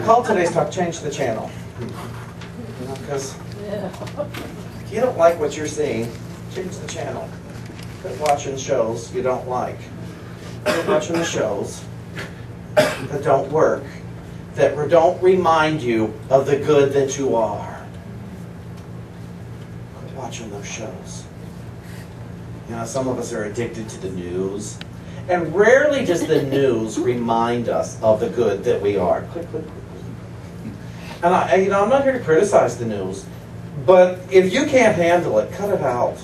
I called today's talk, change the channel. You know, because if you don't like what you're seeing, change the channel. Quit watching shows you don't like. Quit watching the shows that don't work, that don't remind you of the good that you are. Quit watching those shows. You know, some of us are addicted to the news. And rarely does the news remind us of the good that we are. Click, click, click. And I'm not here to criticize the news, but if you can't handle it, cut it out.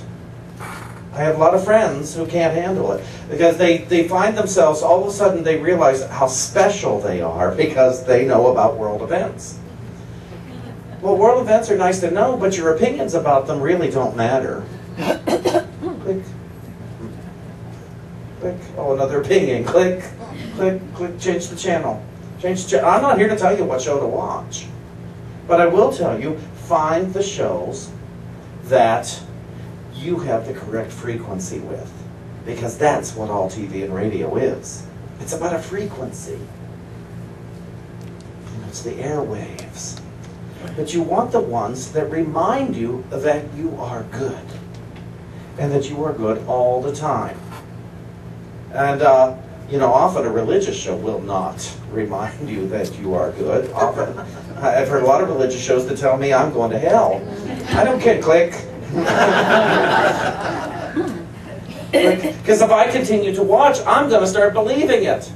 I have a lot of friends who can't handle it because they find themselves, all of a sudden they realize how special they are because they know about world events. Well, world events are nice to know, but your opinions about them really don't matter. Click. Click. Oh, another opinion. Click, click, click. Change the channel. I'm not here to tell you what show to watch. But I will tell you, find the shows that you have the correct frequency with. Because that's what all TV and radio is. It's about a frequency. It's the airwaves. But you want the ones that remind you that you are good. And that you are good all the time. And, often a religious show will not remind you that you are good. Often, I've heard a lot of religious shows that tell me I'm going to hell. I don't care, click. Because if I continue to watch, I'm going to start believing it.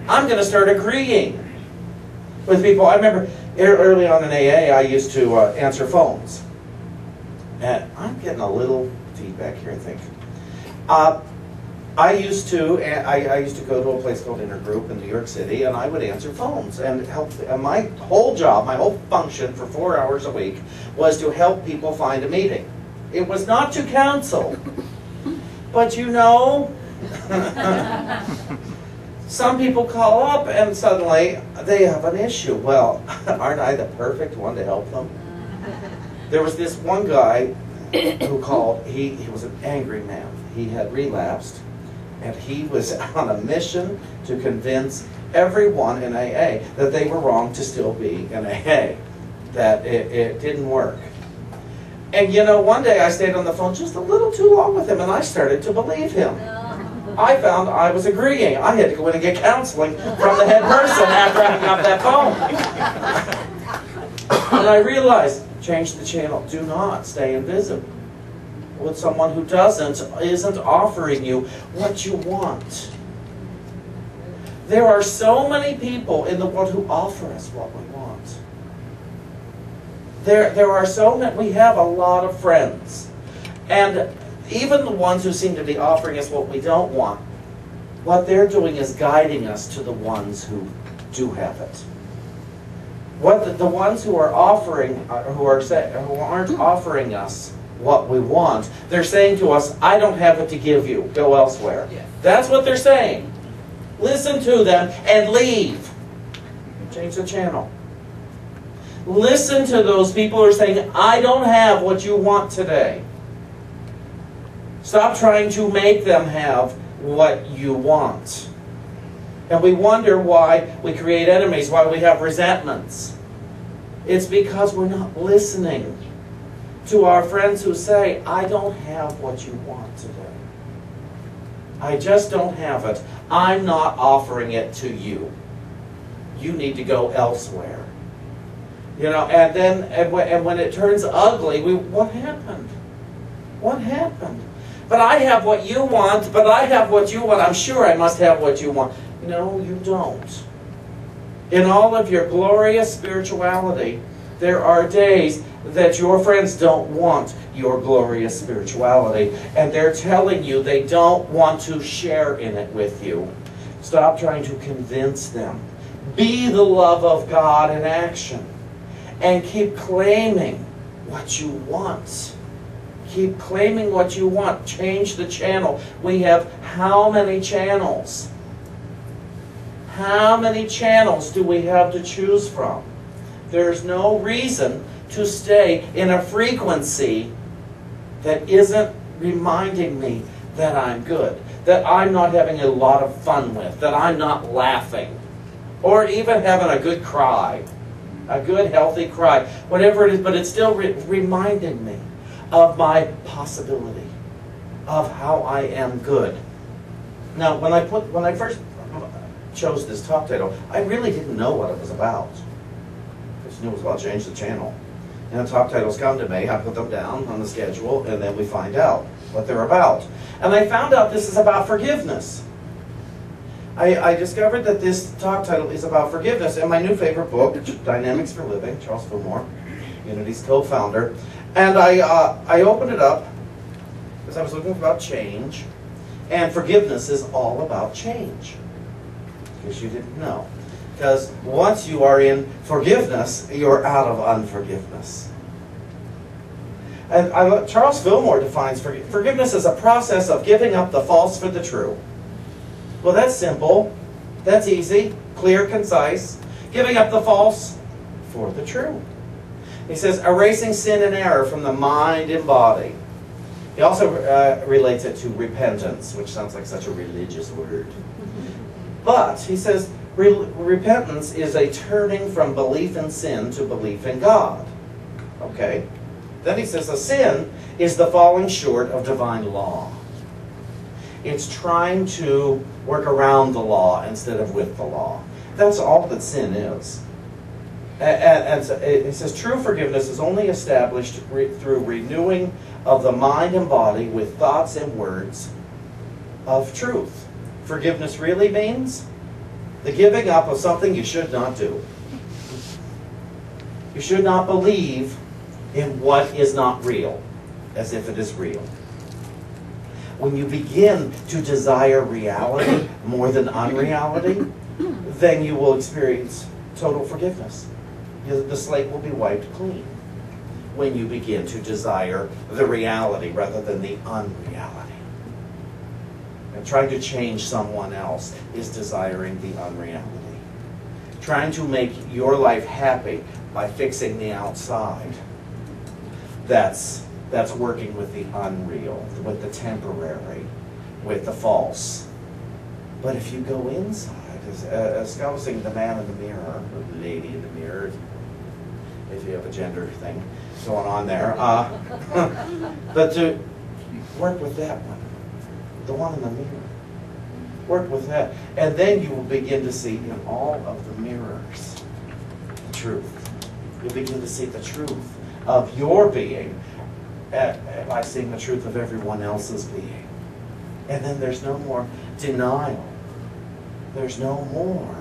I'm going to start agreeing with people. I remember early on in AA, I used to answer phones. And I'm getting a little feedback here, I think. I used to go to a place called Intergroup in New York City, and I would answer phones and help. And my whole job, my whole function for 4 hours a week was to help people find a meeting. It was not to counsel, but some people call up and suddenly they have an issue. Well, aren't I the perfect one to help them? There was this one guy who called. He was an angry man. He had relapsed. And he was on a mission to convince everyone in AA that they were wrong to still be in AA. That it didn't work. And one day I stayed on the phone just a little too long with him, and I started to believe him. I found I was agreeing. I had to go in and get counseling from the head person after I hung up that phone. And I realized, change the channel. Do not stay invisible with someone who isn't offering you what you want. There are so many people in the world who offer us what we want. There are so many. We have a lot of friends, and even the ones who seem to be offering us what we don't want, what they're doing is guiding us to the ones who do have it. The ones who are offering, who aren't offering us what we want, they're saying to us, I don't have it to give you, go elsewhere. Yeah. That's what they're saying. Listen to them and leave. Change the channel. Listen to those people who are saying, I don't have what you want today. Stop trying to make them have what you want. And we wonder why we create enemies, why we have resentments. It's because we're not listening to our friends who say, I don't have what you want today. I just don't have it. I'm not offering it to you. You need to go elsewhere. And when it turns ugly, what happened? What happened? But I have what you want, but I have what you want. I'm sure I must have what you want. No, you don't. In all of your glorious spirituality, there are days that your friends don't want your glorious spirituality, and they're telling you they don't want to share in it with you. Stop trying to convince them. Be the love of God in action, and keep claiming what you want. Keep claiming what you want. Change the channel. We have how many channels? How many channels do we have to choose from? There's no reason to stay in a frequency that isn't reminding me that I'm good, that I'm not having a lot of fun with, that I'm not laughing. Or even having a good cry. A good, healthy cry. Whatever it is, but it's still reminding me of my possibility. Of how I am good. Now, when I first chose this talk title, I really didn't know what it was about. I just knew it was about change the channel. And the talk titles come to me, I put them down on the schedule, and then we find out what they're about. And I found out this is about forgiveness. I discovered that this talk title is about forgiveness. And my new favorite book, Dynamics for Living, Charles Fillmore, Unity's co-founder. And I opened it up because I was looking about change. And forgiveness is all about change. In case you didn't know. Because once you are in forgiveness, you're out of unforgiveness. And Charles Fillmore defines forgiveness as a process of giving up the false for the true. Well, that's simple. That's easy, clear, concise. Giving up the false for the true. He says, erasing sin and error from the mind and body. He also relates it to repentance, which sounds like such a religious word. But, he says, repentance is a turning from belief in sin to belief in God. Okay? Then he says, a sin is the falling short of divine law. It's trying to work around the law instead of with the law. That's all that sin is. And so it says true forgiveness is only established through renewing of the mind and body with thoughts and words of truth. Forgiveness really means the giving up of something you should not do. You should not believe in what is not real as if it is real. When you begin to desire reality more than unreality, then you will experience total forgiveness. The slate will be wiped clean when you begin to desire the reality rather than the unreality. And trying to change someone else is desiring the unreality. Trying to make your life happy by fixing the outside, that's working with the unreal, with the temporary, with the false. But if you go inside, as Scott was saying, the man in the mirror, or the lady in the mirror, if you have a gender thing going on there, but to work with that one, the one in the mirror. Work with that. And then you will begin to see in all of the mirrors the truth. You'll begin to see the truth of your being by seeing the truth of everyone else's being. And then there's no more denial. There's no more.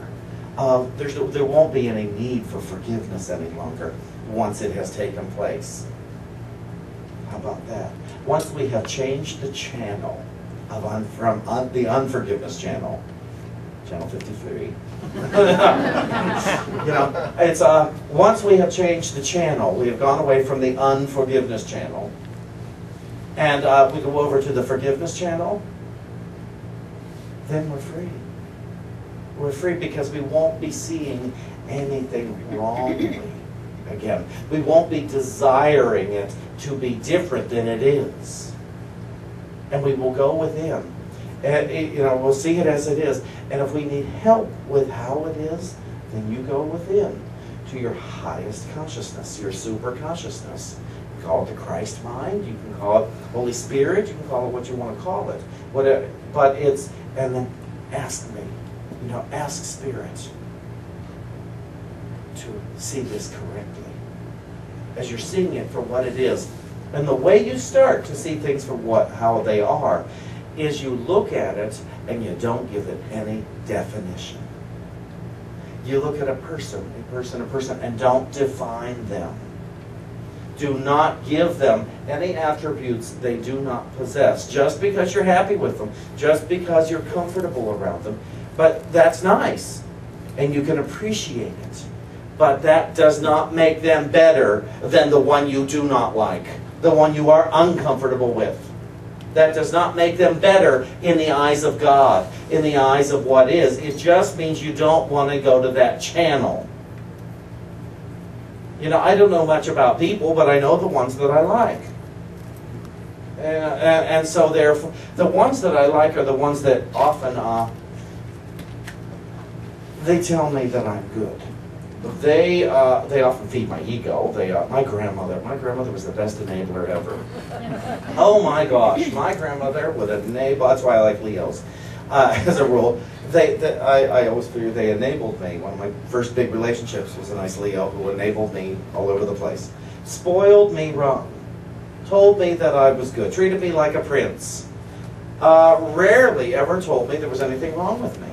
There won't be any need for forgiveness any longer once it has taken place. How about that? Once we have changed the channel from the unforgiveness channel, channel 53. It's once we have changed the channel, we have gone away from the unforgiveness channel, and we go over to the forgiveness channel, then we're free. We're free because we won't be seeing anything wrongly again. We won't be desiring it to be different than it is. And we will go within. And we'll see it as it is. And if we need help with how it is, then you go within to your highest consciousness, your super consciousness. You can call it the Christ mind, you can call it Holy Spirit, you can call it what you want to call it. But it's, and then ask me, ask Spirit to see this correctly. As you're seeing it for what it is. And the way you start to see things for how they are is you look at it and you don't give it any definition. You look at a person, and don't define them. Do not give them any attributes they do not possess. Just because you're happy with them, just because you're comfortable around them. But that's nice, and you can appreciate it. But that does not make them better than the one you do not like, the one you are uncomfortable with. That does not make them better in the eyes of God, in the eyes of what is. It just means you don't want to go to that channel. I don't know much about people, but I know the ones that I like. And so therefore, the ones that I like are the ones that often they tell me that I'm good. They often feed my ego. My grandmother was the best enabler ever. Oh my gosh, my grandmother would enable. That's why I like Leos, as a rule. I always figured they enabled me. One of my first big relationships was a nice Leo who enabled me all over the place. Spoiled me wrong. Told me that I was good. Treated me like a prince. Rarely ever told me there was anything wrong with me.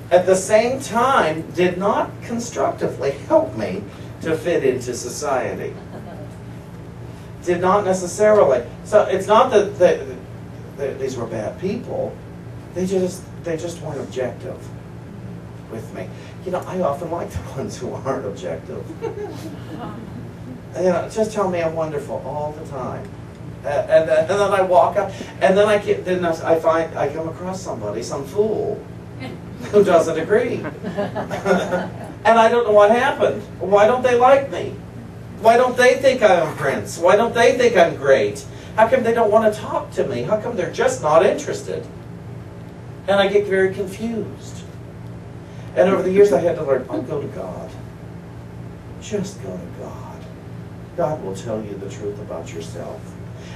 At the same time, did not constructively help me to fit into society. Did not necessarily. So it's not that these were bad people. They just weren't objective with me. You know, I often like the ones who aren't objective. You know, just tell me I'm wonderful all the time. And then I walk up, and then I come across somebody, some fool, who doesn't agree. And I don't know what happened. Why don't they like me? Why don't they think I'm a prince? Why don't they think I'm great? How come they don't want to talk to me? How come they're just not interested? And I get very confused. And over the years I had to learn, I'll go to God. Just go to God. God will tell you the truth about yourself.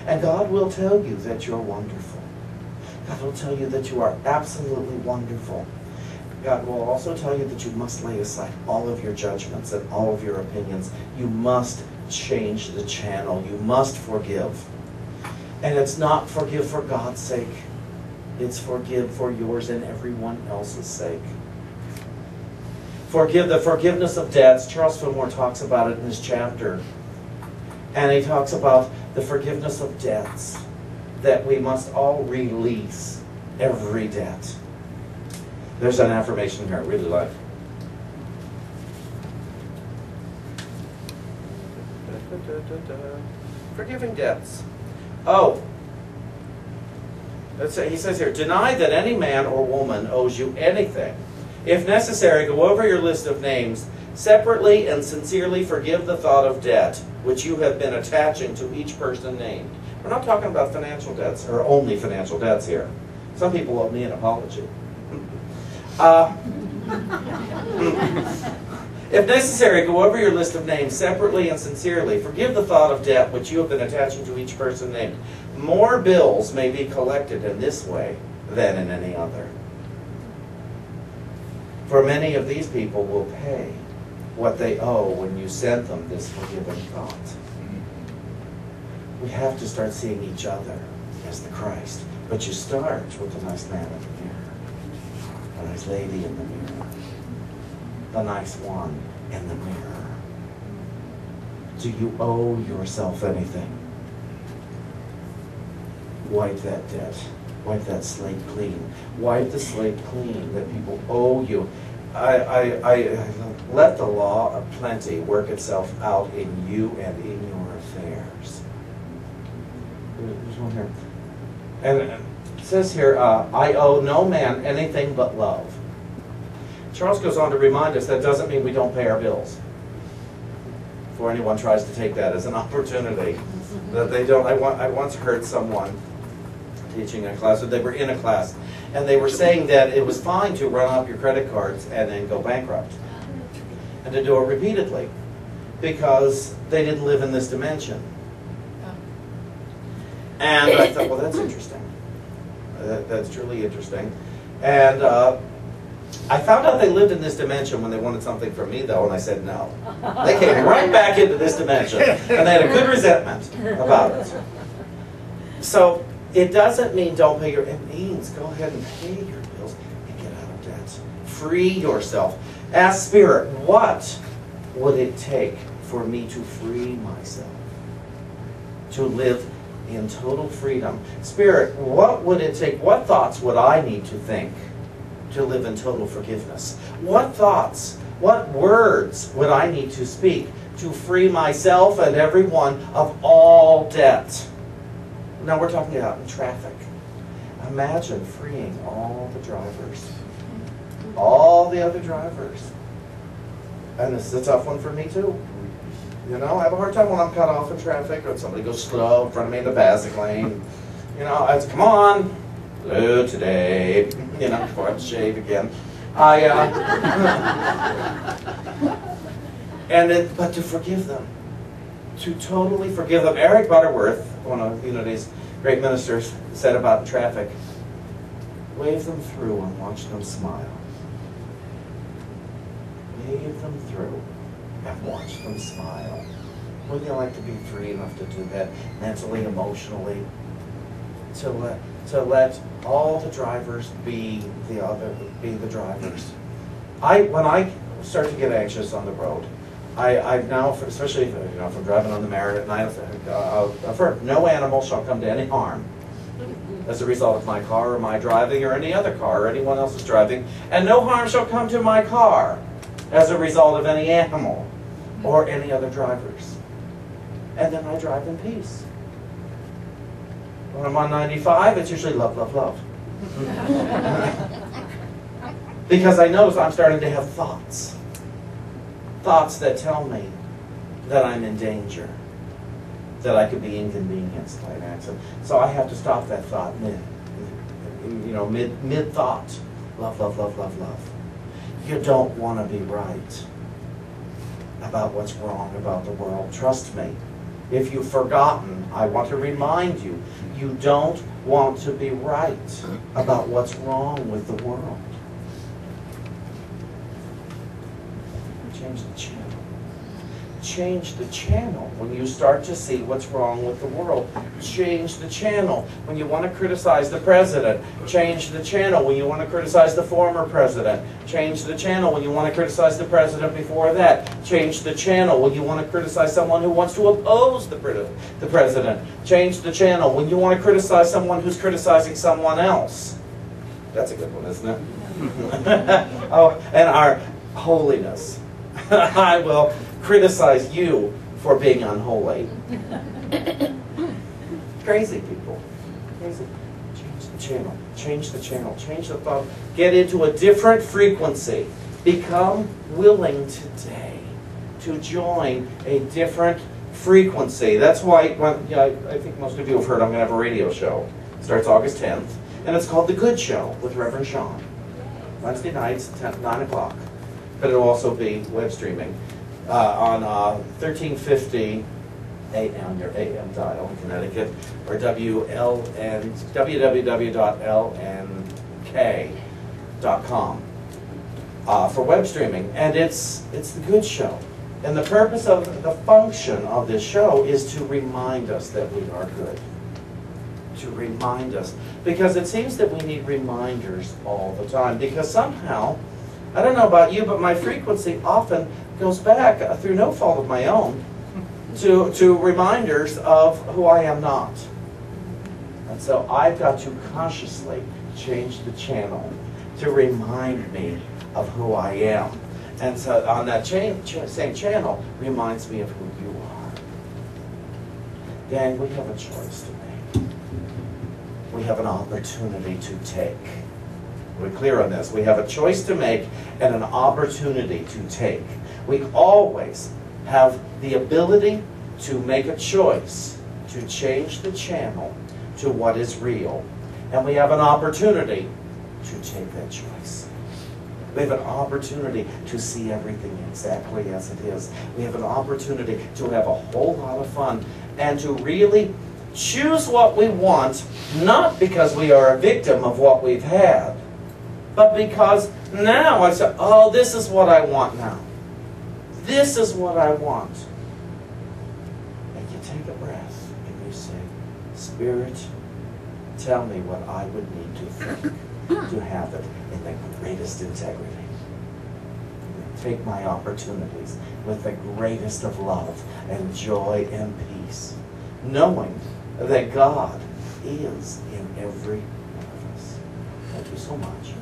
And God will tell you that you're wonderful. God will tell you that you are absolutely wonderful. God will also tell you that you must lay aside all of your judgments and all of your opinions. You must change the channel. You must forgive. And it's not forgive for God's sake. It's forgive for yours and everyone else's sake. Forgive, the forgiveness of debts. Charles Fillmore talks about it in this chapter. And he talks about the forgiveness of debts. That we must all release every debt. There's an affirmation here I really like. Forgiving debts. Oh. He says here, deny that any man or woman owes you anything. If necessary, go over your list of names. Separately and sincerely forgive the thought of debt which you have been attaching to each person named. We're not talking about financial debts, or only financial debts here. Some people owe me an apology. If necessary, go over your list of names separately and sincerely. Forgive the thought of debt which you have been attaching to each person named. More bills may be collected in this way than in any other. For many of these people will pay what they owe when you send them this forgiving thought. We have to start seeing each other as the Christ. But you start with the nice man in the mirror, the nice lady in the mirror, the nice one in the mirror. Do you owe yourself anything? Wipe that debt. Wipe that slate clean. Wipe the slate clean that people owe you. I let the law of plenty work itself out in you and in your affairs. There's one here. And it says here, I owe no man anything but love. Charles goes on to remind us that doesn't mean we don't pay our bills. Before anyone tries to take that as an opportunity. That they don't. I once heard someone teaching a class, or they were in a class, and they were saying that it was fine to run up your credit cards and then go bankrupt. And to do it repeatedly. Because they didn't live in this dimension. And I thought, well, that's interesting. That's truly interesting. And I found out they lived in this dimension when they wanted something from me, though, and I said no. They came right back into this dimension, and they had a good resentment about it. So it doesn't mean don't pay your, it means go ahead and pay your bills and get out of debt. Free yourself. Ask Spirit, what would it take for me to free myself? To live in total freedom. Spirit, what would it take? What thoughts would I need to think to live in total forgiveness? What thoughts, what words would I need to speak to free myself and everyone of all debt? Now we're talking about in traffic. Imagine freeing all the drivers. All the other drivers. And this is a tough one for me too. You know, I have a hard time when I'm cut off in traffic or somebody goes slow in front of me in the passing lane. You know, I say, come on, hello today. You know, before I shave again. But to forgive them, to totally forgive them. Eric Butterworth, one of Unity's great ministers, said about traffic, wave them through and watch them smile. Wave them through and watch them smile. Wouldn't you like to be free enough to do that mentally, emotionally? To let all the drivers be the drivers. When I start to get anxious on the road, I've now, especially if I'm driving on the Merritt at night, I've heard no animal shall come to any harm as a result of my car or my driving or any other car or anyone else's driving, and no harm shall come to my car as a result of any animal or any other drivers. And then I drive in peace. When I'm on 95, it's usually love, love, love. Because I notice I'm starting to have thoughts. Thoughts that tell me that I'm in danger, that I could be inconvenienced by an accident. So I have to stop that thought mid-thought. Love, love, love, love, love. You don't want to be right about what's wrong about the world. Trust me. If you've forgotten, I want to remind you, you don't want to be right about what's wrong with the world. Change the channel. Change the channel when you start to see what's wrong with the world. Change the channel when you want to criticize the president. Change the channel when you want to criticize the former president. Change the channel when you want to criticize the president before that. Change the channel when you want to criticize someone who wants to oppose the president. Change the channel when you want to criticize someone who's criticizing someone else. That's a good one, isn't it? Oh, and our holiness. I will criticize you for being unholy. Crazy people. Crazy. Change the channel. Change the channel. Change the thought. Get into a different frequency. Become willing today to join a different frequency. That's why, I think most of you have heard I'm going to have a radio show. It starts August 10th. And it's called The Good Show with Reverend Shawn. Wednesday nights, 9 o'clock. But it'll also be web streaming on 1350 AM, your AM dial in Connecticut, or www.lnk.com for web streaming. And it's The Good Show. And the purpose of the function of this show is to remind us that we are good. To remind us. Because it seems that we need reminders all the time. Because somehow, I don't know about you, but my frequency often goes back, through no fault of my own, to reminders of who I am not. And so I've got to consciously change the channel to remind me of who I am. And so on that same channel reminds me of who you are. Gang, we have a choice to make. We have an opportunity to take. We're clear on this. We have a choice to make and an opportunity to take. We always have the ability to make a choice to change the channel to what is real. And we have an opportunity to take that choice. We have an opportunity to see everything exactly as it is. We have an opportunity to have a whole lot of fun and to really choose what we want, not because we are a victim of what we've had, but because now I say, oh, this is what I want now. This is what I want. And you take a breath and you say, Spirit, tell me what I would need to think to have it in the greatest integrity. Take my opportunities with the greatest of love and joy and peace, knowing that God is in every one of us. Thank you so much.